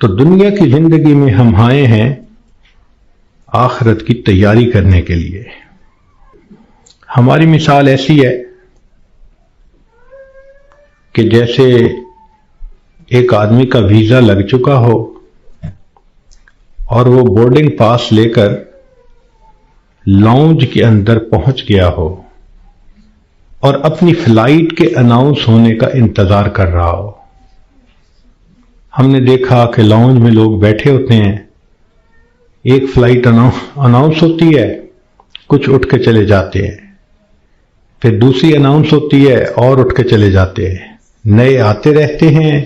تو دنیا کی زندگی میں ہم آئے ہیں آخرت کی تیاری کرنے کے لیے۔ ہماری مثال ایسی ہے کہ جیسے ایک آدمی کا ویزا لگ چکا ہو اور وہ بورڈنگ پاس لے کر لاؤنج کے اندر پہنچ گیا ہو اور اپنی فلائٹ کے اناؤنس ہونے کا انتظار کر رہا ہو۔ ہم نے دیکھا کہ لاؤنج میں لوگ بیٹھے ہوتے ہیں، ایک فلائٹ اناؤنس ہوتی ہے، کچھ اٹھ کے چلے جاتے ہیں، پھر دوسری اناؤنس ہوتی ہے اور اٹھ کے چلے جاتے ہیں، نئے آتے رہتے ہیں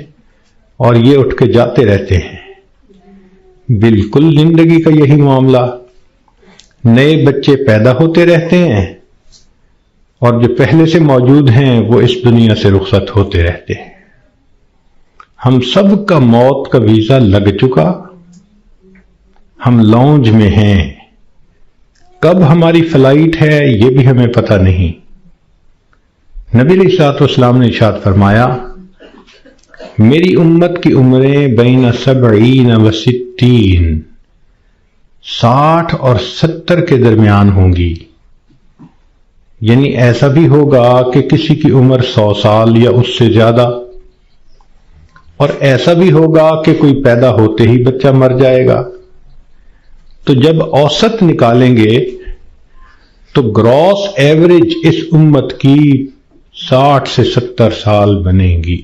اور یہ اٹھ کے جاتے رہتے ہیں۔ بالکل زندگی کا یہی معاملہ، نئے بچے پیدا ہوتے رہتے ہیں اور جو پہلے سے موجود ہیں وہ اس دنیا سے رخصت ہوتے رہتے ہیں۔ ہم سب کا موت کا ویزا لگ چکا، ہم لاؤنج میں ہیں، کب ہماری فلائٹ ہے یہ بھی ہمیں پتہ نہیں۔ نبی علیہ الصلوۃ والسلام نے ارشاد فرمایا، میری امت کی عمریں بین 70 و 60، 60 اور 70 کے درمیان ہوں گی۔ یعنی ایسا بھی ہوگا کہ کسی کی عمر 100 سال یا اس سے زیادہ، اور ایسا بھی ہوگا کہ کوئی پیدا ہوتے ہی بچہ مر جائے گا۔ تو جب اوسط نکالیں گے تو گراس ایوریج اس امت کی 60 سے 70 سال بنے گی۔